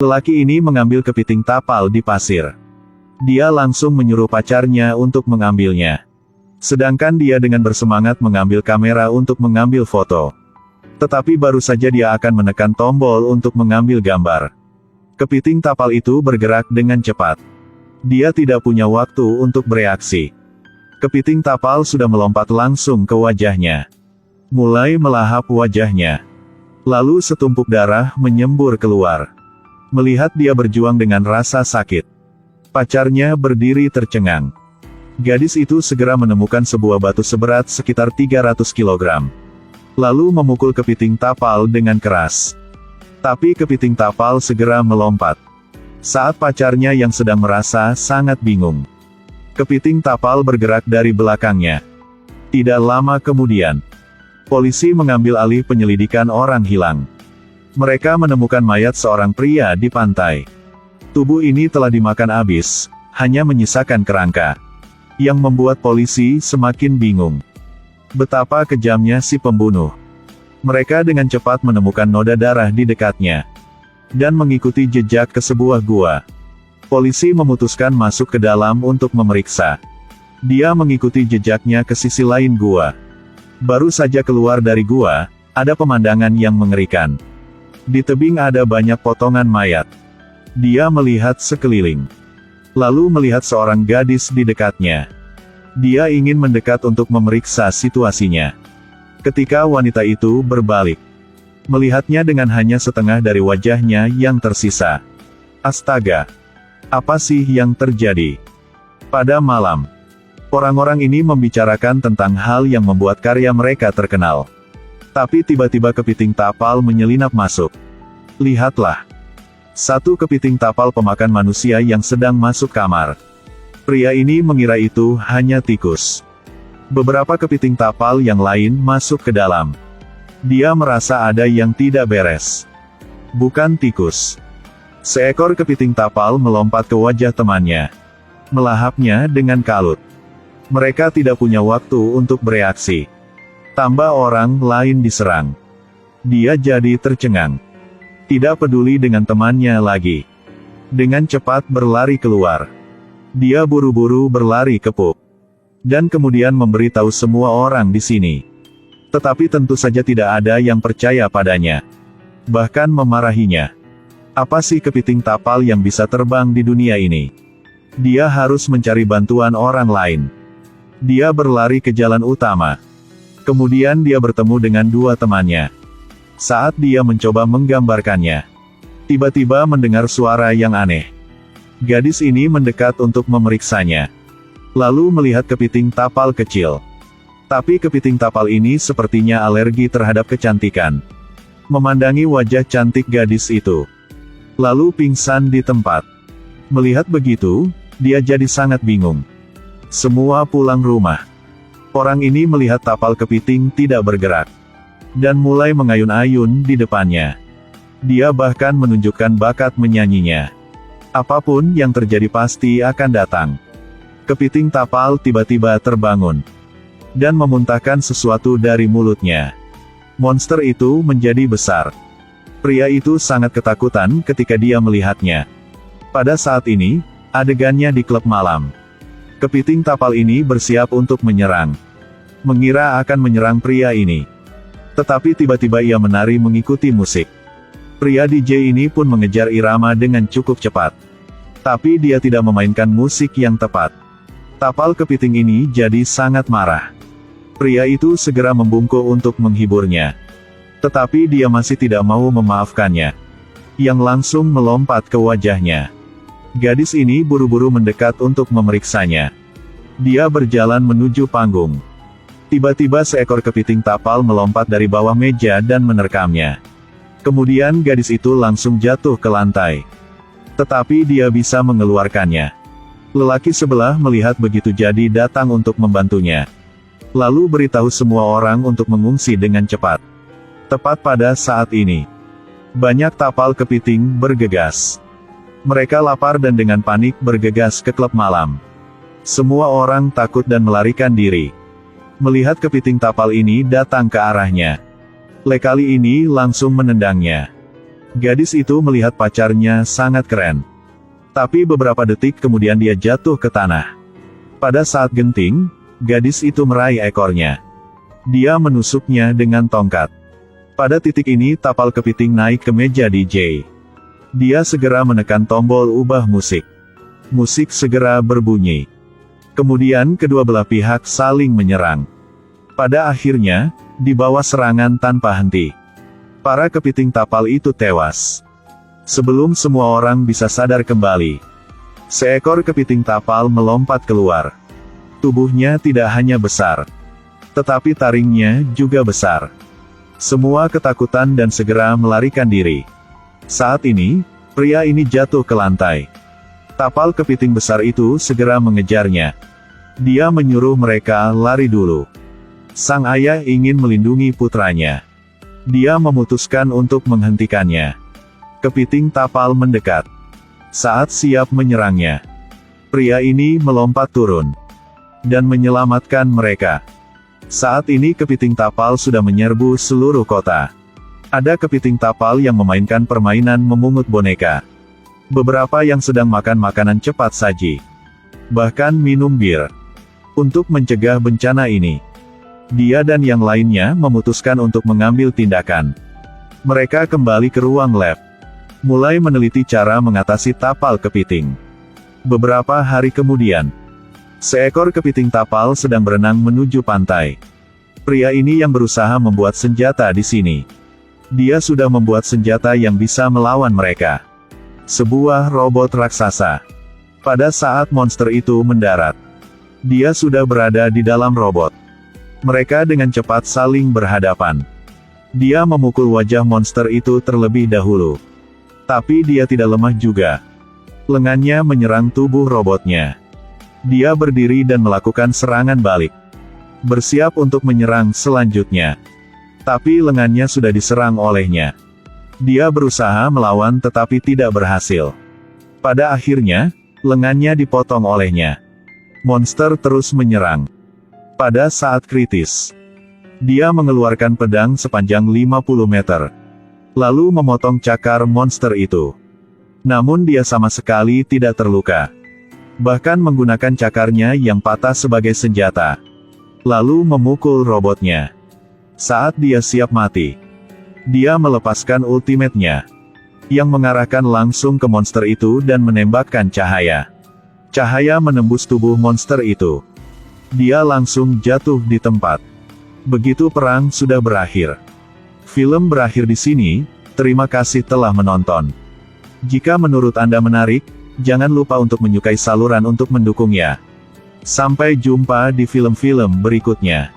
Lelaki ini mengambil kepiting tapal di pasir. Dia langsung menyuruh pacarnya untuk mengambilnya. Sedangkan dia dengan bersemangat mengambil kamera untuk mengambil foto. Tetapi baru saja dia akan menekan tombol untuk mengambil gambar. Kepiting tapal itu bergerak dengan cepat. Dia tidak punya waktu untuk bereaksi. Kepiting tapal sudah melompat langsung ke wajahnya. Mulai melahap wajahnya. Lalu setumpuk darah menyembur keluar. Melihat dia berjuang dengan rasa sakit, pacarnya berdiri tercengang. Gadis itu segera menemukan sebuah batu seberat sekitar 300 kg. Lalu memukul kepiting tapal dengan keras. Tapi kepiting tapal segera melompat. Saat pacarnya yang sedang merasa sangat bingung, kepiting tapal bergerak dari belakangnya. Tidak lama kemudian, polisi mengambil alih penyelidikan orang hilang. Mereka menemukan mayat seorang pria di pantai. Tubuh ini telah dimakan habis, hanya menyisakan kerangka. Yang membuat polisi semakin bingung. Betapa kejamnya si pembunuh. Mereka dengan cepat menemukan noda darah di dekatnya. Dan mengikuti jejak ke sebuah gua. Polisi memutuskan masuk ke dalam untuk memeriksa. Dia mengikuti jejaknya ke sisi lain gua. Baru saja keluar dari gua, ada pemandangan yang mengerikan. Di tebing ada banyak potongan mayat. Dia melihat sekeliling. Lalu melihat seorang gadis di dekatnya. Dia ingin mendekat untuk memeriksa situasinya. Ketika wanita itu berbalik, melihatnya dengan hanya setengah dari wajahnya yang tersisa. Astaga! Apa sih yang terjadi? Pada malam, orang-orang ini membicarakan tentang hal yang membuat karya mereka terkenal. Tapi tiba-tiba kepiting tapal menyelinap masuk. Lihatlah. Satu kepiting tapal pemakan manusia yang sedang masuk kamar. Pria ini mengira itu hanya tikus. Beberapa kepiting tapal yang lain masuk ke dalam. Dia merasa ada yang tidak beres. Bukan tikus. Seekor kepiting tapal melompat ke wajah temannya. Melahapnya dengan kalut. Mereka tidak punya waktu untuk bereaksi. Tambah orang lain diserang. Dia jadi tercengang. Tidak peduli dengan temannya lagi. Dengan cepat berlari keluar. Dia buru-buru berlari ke pub. Dan kemudian memberitahu semua orang di sini. Tetapi tentu saja tidak ada yang percaya padanya. Bahkan memarahinya. Apa sih kepiting tapal yang bisa terbang di dunia ini? Dia harus mencari bantuan orang lain. Dia berlari ke jalan utama. Kemudian dia bertemu dengan dua temannya. Saat dia mencoba menggambarkannya, tiba-tiba mendengar suara yang aneh. Gadis ini mendekat untuk memeriksanya. Lalu melihat kepiting tapal kecil. Tapi kepiting tapal ini sepertinya alergi terhadap kecantikan. Memandangi wajah cantik gadis itu, lalu pingsan di tempat. Melihat begitu, dia jadi sangat bingung. Semua pulang rumah. Orang ini melihat tapal kepiting tidak bergerak. Dan mulai mengayun-ayun di depannya. Dia bahkan menunjukkan bakat menyanyinya. Apapun yang terjadi pasti akan datang. Kepiting tapal tiba-tiba terbangun. Dan memuntahkan sesuatu dari mulutnya. Monster itu menjadi besar. Pria itu sangat ketakutan ketika dia melihatnya. Pada saat ini, adegannya di klub malam. Kepiting tapal ini bersiap untuk menyerang. Mengira akan menyerang pria ini. Tetapi tiba-tiba ia menari mengikuti musik. Pria DJ ini pun mengejar irama dengan cukup cepat. Tapi dia tidak memainkan musik yang tepat. Tapal kepiting ini jadi sangat marah. Pria itu segera membungkuk untuk menghiburnya. Tetapi dia masih tidak mau memaafkannya. Yang langsung melompat ke wajahnya. Gadis ini buru-buru mendekat untuk memeriksanya. Dia berjalan menuju panggung. Tiba-tiba seekor kepiting tapal melompat dari bawah meja dan menerkamnya. Kemudian gadis itu langsung jatuh ke lantai. Tetapi dia bisa mengeluarkannya. Lelaki sebelah melihat begitu jadi datang untuk membantunya. Lalu beritahu semua orang untuk mengungsi dengan cepat. Tepat pada saat ini, banyak tapal kepiting bergegas. Mereka lapar dan dengan panik bergegas ke klub malam. Semua orang takut dan melarikan diri. Melihat kepiting tapal ini datang ke arahnya. Kali ini langsung menendangnya. Gadis itu melihat pacarnya sangat keren. Tapi beberapa detik kemudian dia jatuh ke tanah. Pada saat genting, gadis itu meraih ekornya. Dia menusuknya dengan tongkat. Pada titik ini tapal kepiting naik ke meja DJ. Dia segera menekan tombol ubah musik. Musik segera berbunyi. Kemudian kedua belah pihak saling menyerang. Pada akhirnya, di bawah serangan tanpa henti, para kepiting tapal itu tewas. Sebelum semua orang bisa sadar kembali, seekor kepiting tapal melompat keluar. Tubuhnya tidak hanya besar, tetapi taringnya juga besar. Semua ketakutan dan segera melarikan diri. Saat ini, pria ini jatuh ke lantai. Tapal kepiting besar itu segera mengejarnya. Dia menyuruh mereka lari dulu. Sang ayah ingin melindungi putranya. Dia memutuskan untuk menghentikannya. Kepiting tapal mendekat. Saat siap menyerangnya, pria ini melompat turun dan menyelamatkan mereka. Saat ini kepiting tapal sudah menyerbu seluruh kota. Ada kepiting tapal yang memainkan permainan memungut boneka. Beberapa yang sedang makan makanan cepat saji. Bahkan minum bir. Untuk mencegah bencana ini, dia dan yang lainnya memutuskan untuk mengambil tindakan. Mereka kembali ke ruang lab. Mulai meneliti cara mengatasi tapal kepiting. Beberapa hari kemudian, seekor kepiting tapal sedang berenang menuju pantai. Pria ini yang berusaha membuat senjata di sini. Dia sudah membuat senjata yang bisa melawan mereka. Sebuah robot raksasa. Pada saat monster itu mendarat, dia sudah berada di dalam robot. Mereka dengan cepat saling berhadapan. Dia memukul wajah monster itu terlebih dahulu. Tapi dia tidak lemah juga. Lengannya menyerang tubuh robotnya. Dia berdiri dan melakukan serangan balik. Bersiap untuk menyerang selanjutnya. Tapi lengannya sudah diserang olehnya. Dia berusaha melawan tetapi tidak berhasil. Pada akhirnya, lengannya dipotong olehnya. Monster terus menyerang. Pada saat kritis, dia mengeluarkan pedang sepanjang 50 meter. Lalu memotong cakar monster itu. Namun dia sama sekali tidak terluka. Bahkan menggunakan cakarnya yang patah sebagai senjata. Lalu memukul robotnya. Saat dia siap mati, dia melepaskan ultimate-nya, yang mengarahkan langsung ke monster itu dan menembakkan cahaya. Cahaya menembus tubuh monster itu. Dia langsung jatuh di tempat. Begitu perang sudah berakhir. Film berakhir di sini. Terima kasih telah menonton. Jika menurut Anda menarik, jangan lupa untuk menyukai saluran untuk mendukungnya. Sampai jumpa di film-film berikutnya.